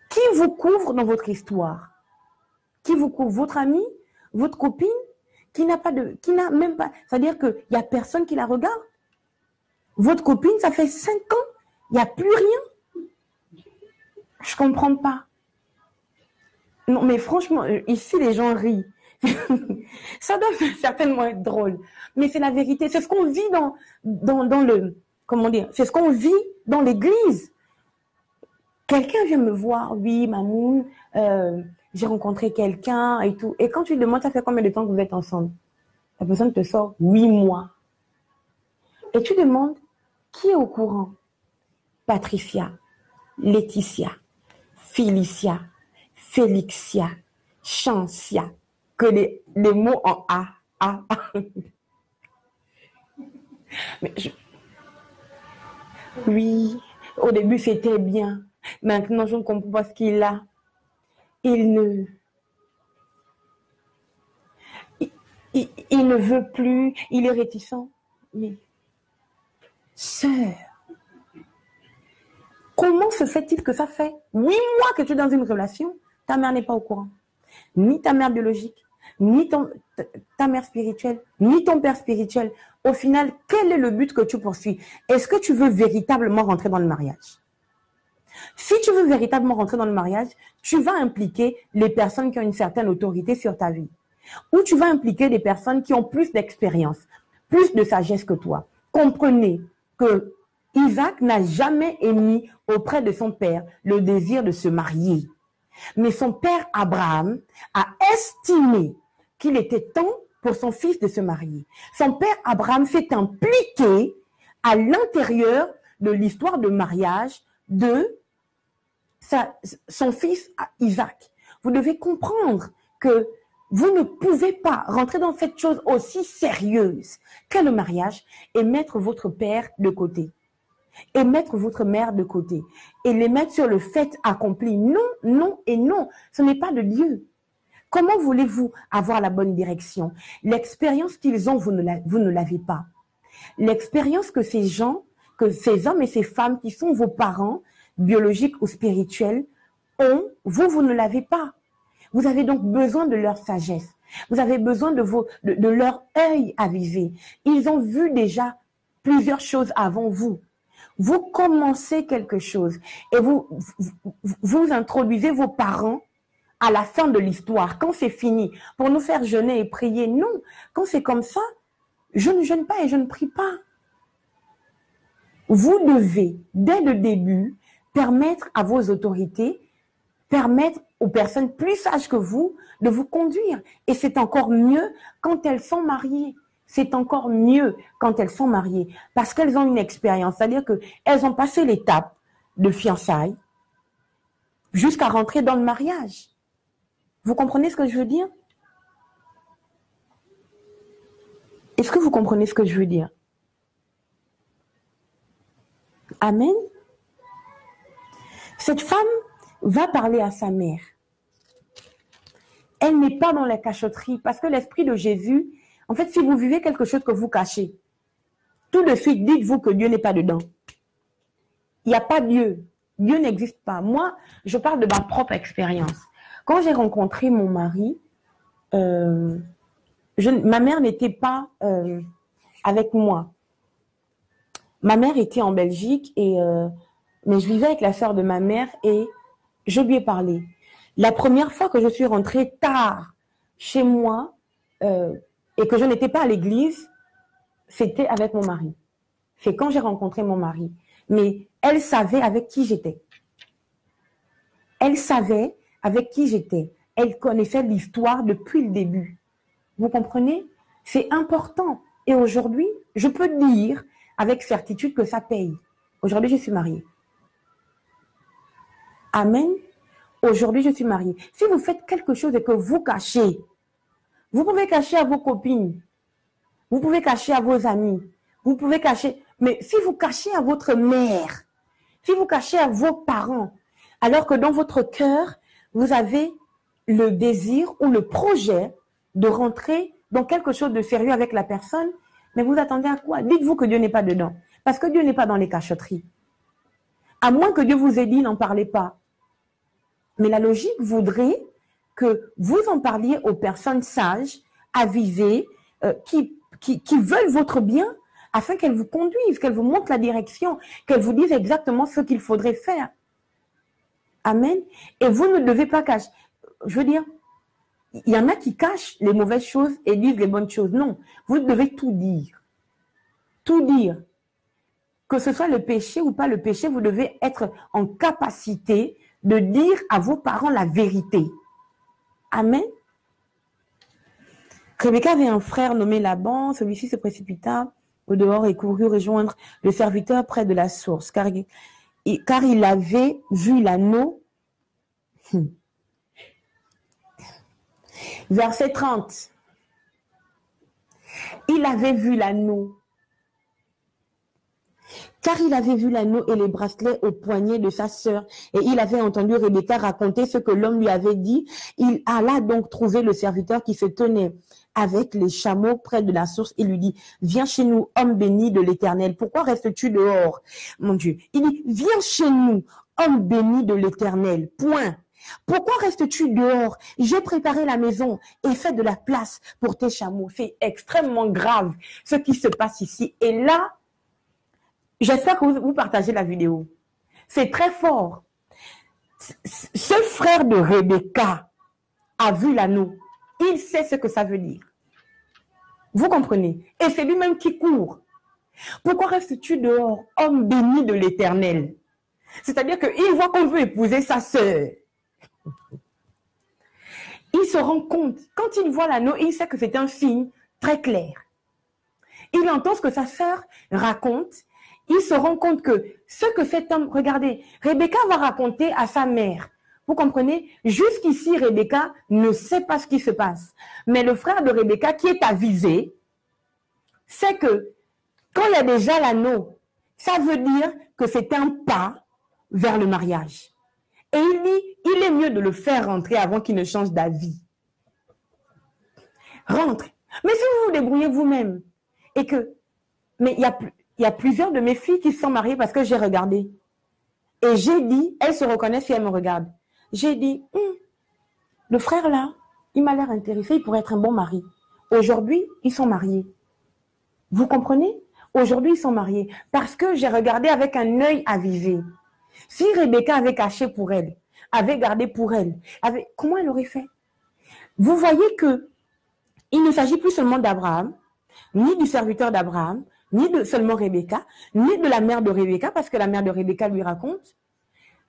Speaker 1: Qui vous couvre dans votre histoire? Qui vous couvre? Votre ami? Votre copine? Qui n'a même pas, c'est-à-dire qu'il n'y a personne qui la regarde. Votre copine, ça fait 5 ans, il n'y a plus rien. Je ne comprends pas. Non, mais franchement, ici, les gens rient. Ça doit certainement être drôle. Mais c'est la vérité. C'est ce qu'on vit dans le, comment dire, c'est ce qu'on vit dans l'église. Quelqu'un vient me voir, oui, Mamoun, j'ai rencontré quelqu'un et tout. Et quand tu lui demandes, ça fait combien de temps que vous êtes ensemble? La personne te sort 8 mois. Et tu demandes, qui est au courant? Patricia, Laetitia, Félicia, Félixia, Chancia. Que les mots en A. Mais oui, au début c'était bien. Maintenant, je ne comprends pas ce qu'il a. Il il ne veut plus, il est réticent. Mais, sœur, comment se fait-il que ça fait 8 mois que tu es dans une relation, ta mère n'est pas au courant? Ni ta mère biologique, ni ta mère spirituelle, ni ton père spirituel. Au final, quel est le but que tu poursuis? Est-ce que tu veux véritablement rentrer dans le mariage? Si tu veux véritablement rentrer dans le mariage, tu vas impliquer les personnes qui ont une certaine autorité sur ta vie. Ou tu vas impliquer des personnes qui ont plus d'expérience, plus de sagesse que toi. Comprenez que Isaac n'a jamais émis auprès de son père le désir de se marier. Mais son père Abraham a estimé qu'il était temps pour son fils de se marier. Son père Abraham s'est impliqué à l'intérieur de l'histoire de mariage de son fils Isaac. Vous devez comprendre que vous ne pouvez pas rentrer dans cette chose aussi sérieuse qu'est le mariage et mettre votre père de côté. Et mettre votre mère de côté. Et les mettre sur le fait accompli. Non, non et non. Ce n'est pas de Dieu. Comment voulez-vous avoir la bonne direction? L'expérience qu'ils ont, vous ne l'avez pas. L'expérience que ces gens, que ces hommes et ces femmes qui sont vos parents, biologiques ou spirituels, ont, vous ne l'avez pas. Vous avez donc besoin de leur sagesse. Vous avez besoin de leur œil avisé. Ils ont vu déjà plusieurs choses avant vous. Vous commencez quelque chose et vous introduisez vos parents à la fin de l'histoire, quand c'est fini, pour nous faire jeûner et prier. Non, quand c'est comme ça, je ne jeûne pas et je ne prie pas. Vous devez, dès le début, permettre à vos autorités, permettre aux personnes plus sages que vous de vous conduire. Et c'est encore mieux quand elles sont mariées. C'est encore mieux quand elles sont mariées parce qu'elles ont une expérience. C'est-à-dire qu'elles ont passé l'étape de fiançailles jusqu'à rentrer dans le mariage. Vous comprenez ce que je veux dire? Est-ce que vous comprenez ce que je veux dire? Amen. Cette femme va parler à sa mère. Elle n'est pas dans la cachotterie parce que l'esprit de Jésus, en fait, si vous vivez quelque chose que vous cachez, tout de suite, dites-vous que Dieu n'est pas dedans. Il n'y a pas Dieu. Dieu n'existe pas. Moi, je parle de ma propre expérience. Quand j'ai rencontré mon mari, ma mère n'était pas avec moi. Ma mère était en Belgique, mais je vivais avec la sœur de ma mère et je lui ai parlé. La première fois que je suis rentrée tard chez moi et que je n'étais pas à l'église, c'était avec mon mari. C'est quand j'ai rencontré mon mari. Mais elle savait avec qui j'étais. Elle savait avec qui j'étais. Elle connaissait l'histoire depuis le début. Vous comprenez? C'est important. Et aujourd'hui, je peux dire avec certitude que ça paye. Aujourd'hui, je suis mariée. Amen. Aujourd'hui, je suis mariée. Si vous faites quelque chose et que vous cachez, vous pouvez cacher à vos copines, vous pouvez cacher à vos amis, vous pouvez cacher, mais si vous cachez à votre mère, si vous cachez à vos parents, alors que dans votre cœur, vous avez le désir ou le projet de rentrer dans quelque chose de sérieux avec la personne, mais vous attendez à quoi? Dites-vous que Dieu n'est pas dedans. Parce que Dieu n'est pas dans les cachotteries. À moins que Dieu vous ait dit, n'en parlez pas. Mais la logique voudrait que vous en parliez aux personnes sages, avisées, qui veulent votre bien, afin qu'elles vous conduisent, qu'elles vous montrent la direction, qu'elles vous disent exactement ce qu'il faudrait faire. Amen. Et vous ne devez pas cacher. Je veux dire, il y en a qui cachent les mauvaises choses et disent les bonnes choses. Non, vous devez tout dire. Tout dire. Que ce soit le péché ou pas le péché, vous devez être en capacité de dire à vos parents la vérité. Amen. Rebecca avait un frère nommé Laban. Celui-ci se précipita au dehors et courut rejoindre le serviteur près de la source, car il avait vu l'anneau. Verset 30. Il avait vu l'anneau. Car il avait vu l'anneau et les bracelets au poignet de sa sœur, et il avait entendu Rebecca raconter ce que l'homme lui avait dit. Il alla donc trouver le serviteur qui se tenait avec les chameaux près de la source et lui dit, viens chez nous, homme béni de l'Éternel. Pourquoi restes-tu dehors, mon Dieu? Il dit, viens chez nous, homme béni de l'Éternel. Point. Pourquoi restes-tu dehors? J'ai préparé la maison et fait de la place pour tes chameaux. C'est extrêmement grave ce qui se passe ici. Et là, j'espère que vous partagez la vidéo. C'est très fort. Ce frère de Rebecca a vu l'anneau. Il sait ce que ça veut dire. Vous comprenez? Et c'est lui-même qui court. Pourquoi restes-tu dehors, homme béni de l'Éternel? C'est-à-dire qu'il voit qu'on veut épouser sa sœur. Il se rend compte, quand il voit l'anneau, il sait que c'est un signe très clair. Il entend ce que sa sœur raconte. Il se rend compte que ce que cet homme, regardez, Rebecca va raconter à sa mère. Vous comprenez? Jusqu'ici, Rebecca ne sait pas ce qui se passe. Mais le frère de Rebecca, qui est avisé, sait que quand il y a déjà l'anneau, ça veut dire que c'est un pas vers le mariage. Et il dit, il est mieux de le faire rentrer avant qu'il ne change d'avis. Rentre. Mais si vous vous débrouillez vous-même, et que, mais il y a plusieurs de mes filles qui se sont mariées parce que j'ai regardé. Et j'ai dit, elles se reconnaissent si elles me regardent. J'ai dit, le frère là, il m'a l'air intéressé, il pourrait être un bon mari. Aujourd'hui, ils sont mariés. Vous comprenez? Aujourd'hui, ils sont mariés. Parce que j'ai regardé avec un œil avisé. Si Rebecca avait caché pour elle, avait gardé pour elle, comment elle aurait fait? Vous voyez que il ne s'agit plus seulement d'Abraham, ni du serviteur d'Abraham, ni de seulement Rebecca, ni de la mère de Rebecca, parce que la mère de Rebecca lui raconte.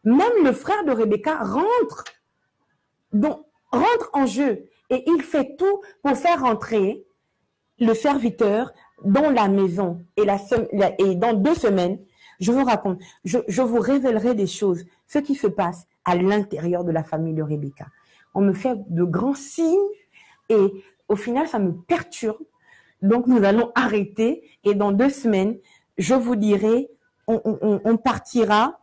Speaker 1: Même le frère de Rebecca rentre en jeu et il fait tout pour faire rentrer le serviteur dans la maison. Et dans 2 semaines, je vous raconte, je vous révélerai des choses, ce qui se passe à l'intérieur de la famille de Rebecca. On me fait de grands signes et au final, ça me perturbe. Donc, nous allons arrêter et dans 2 semaines, je vous dirai, on partira.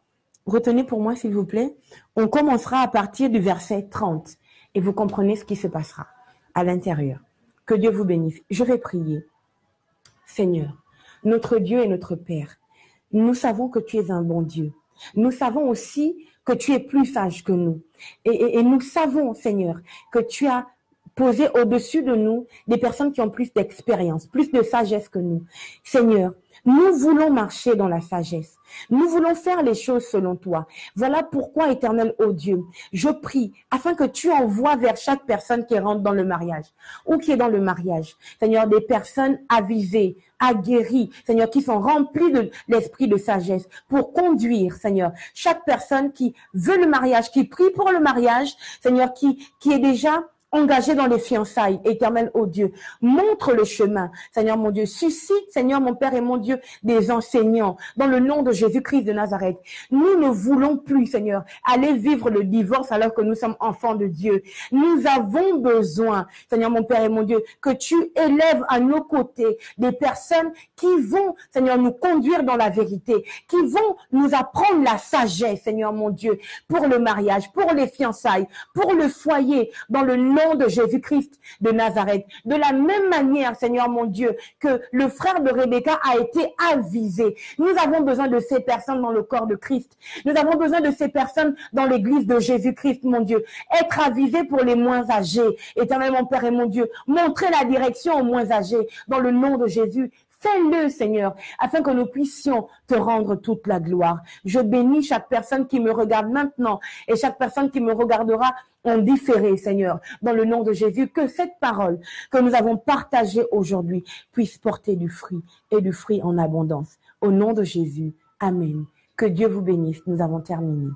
Speaker 1: Retenez pour moi, s'il vous plaît. On commencera à partir du verset 30 et vous comprenez ce qui se passera à l'intérieur. Que Dieu vous bénisse. Je vais prier. Seigneur, notre Dieu et notre Père, nous savons que tu es un bon Dieu. Nous savons aussi que tu es plus sage que nous. Et nous savons, Seigneur, que tu as posé au-dessus de nous des personnes qui ont plus d'expérience, plus de sagesse que nous. Seigneur, nous voulons marcher dans la sagesse. Nous voulons faire les choses selon toi. Voilà pourquoi, Éternel, ô Dieu, je prie afin que tu envoies vers chaque personne qui rentre dans le mariage ou qui est dans le mariage, Seigneur, des personnes avisées, aguerries, Seigneur, qui sont remplies de l'esprit de sagesse pour conduire, Seigneur, chaque personne qui veut le mariage, qui prie pour le mariage, Seigneur, qui est déjà engagé dans les fiançailles, Éternel, ô Dieu, montre le chemin, Seigneur mon Dieu, suscite, Seigneur mon Père et mon Dieu, des enseignants, dans le nom de Jésus-Christ de Nazareth. Nous ne voulons plus, Seigneur, aller vivre le divorce alors que nous sommes enfants de Dieu. Nous avons besoin, Seigneur mon Père et mon Dieu, que tu élèves à nos côtés des personnes qui vont, Seigneur, nous conduire dans la vérité, qui vont nous apprendre la sagesse, Seigneur mon Dieu, pour le mariage, pour les fiançailles, pour le foyer, dans le nom de Jésus-Christ de Nazareth. De la même manière, Seigneur mon Dieu, que le frère de Rebecca a été avisé. Nous avons besoin de ces personnes dans le corps de Christ. Nous avons besoin de ces personnes dans l'église de Jésus-Christ, mon Dieu. Être avisé pour les moins âgés. Éternel, mon Père et mon Dieu, montrer la direction aux moins âgés dans le nom de Jésus. Fais-le, Seigneur, afin que nous puissions te rendre toute la gloire. Je bénis chaque personne qui me regarde maintenant et chaque personne qui me regardera en différé, Seigneur, dans le nom de Jésus, que cette parole que nous avons partagée aujourd'hui puisse porter du fruit et du fruit en abondance. Au nom de Jésus, Amen. Que Dieu vous bénisse. Nous avons terminé.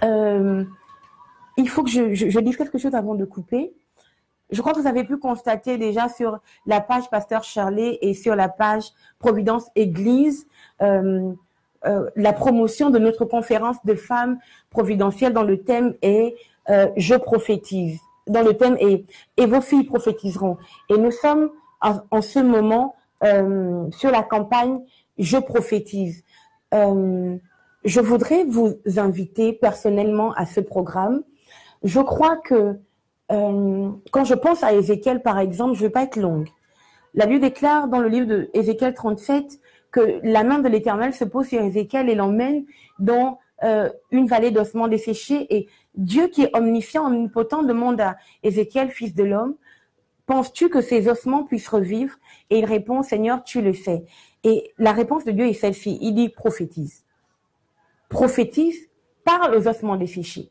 Speaker 1: Il faut que je dise quelque chose avant de couper. Je crois que vous avez pu constater déjà sur la page Pasteur Shirley et sur la page Providence Église, la promotion de notre conférence de femmes providentielles dont le thème est Je prophétise. Dans le thème est Et vos filles prophétiseront. Et nous sommes en ce moment sur la campagne Je prophétise. Je voudrais vous inviter personnellement à ce programme. Je crois que quand je pense à Ézéchiel, par exemple, je ne vais pas être longue. La Bible déclare dans le livre de Ézéchiel 37 que la main de l'Éternel se pose sur Ézéchiel et l'emmène dans une vallée d'ossements desséchés. Et Dieu, qui est omniscient, omnipotent, demande à Ézéchiel, fils de l'homme, penses-tu que ces ossements puissent revivre? Et il répond, Seigneur, tu le sais. Et la réponse de Dieu est celle-ci. Il dit, prophétise. Prophétise, parle aux ossements desséchés.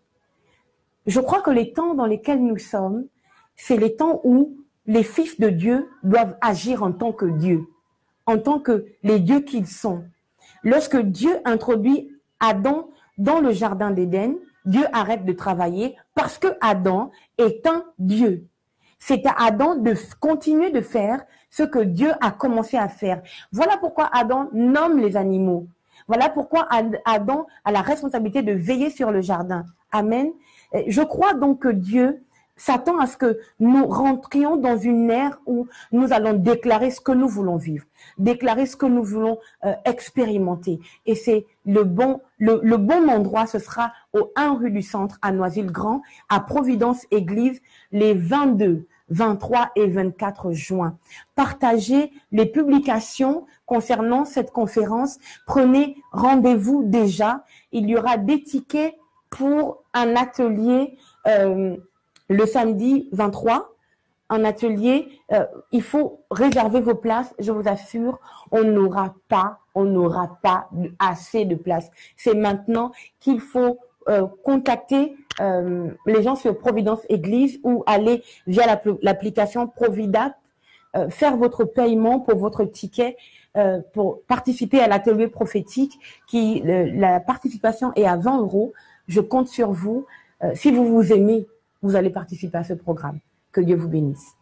Speaker 1: Je crois que les temps dans lesquels nous sommes, c'est les temps où les fils de Dieu doivent agir en tant que Dieu, en tant que les dieux qu'ils sont. Lorsque Dieu introduit Adam dans le jardin d'Éden, Dieu arrête de travailler parce que Adam est un Dieu. C'est à Adam de continuer de faire ce que Dieu a commencé à faire. Voilà pourquoi Adam nomme les animaux. Voilà pourquoi Adam a la responsabilité de veiller sur le jardin. Amen. Je crois donc que Dieu s'attend à ce que nous rentrions dans une ère où nous allons déclarer ce que nous voulons vivre, déclarer ce que nous voulons expérimenter. Et c'est le bon endroit, ce sera au 1 rue du Centre à Noisy-le-Grand, à Providence Église, les 22, 23 et 24 juin. Partagez les publications concernant cette conférence. Prenez rendez-vous déjà. Il y aura des tickets pour un atelier le samedi 23, un atelier, il faut réserver vos places, je vous assure, on n'aura pas assez de places. C'est maintenant qu'il faut contacter les gens sur Providence Église ou aller via l'application Providac, faire votre paiement pour votre ticket pour participer à l'atelier prophétique la participation est à 20 €. Je compte sur vous. Si vous vous aimez, vous allez participer à ce programme. Que Dieu vous bénisse.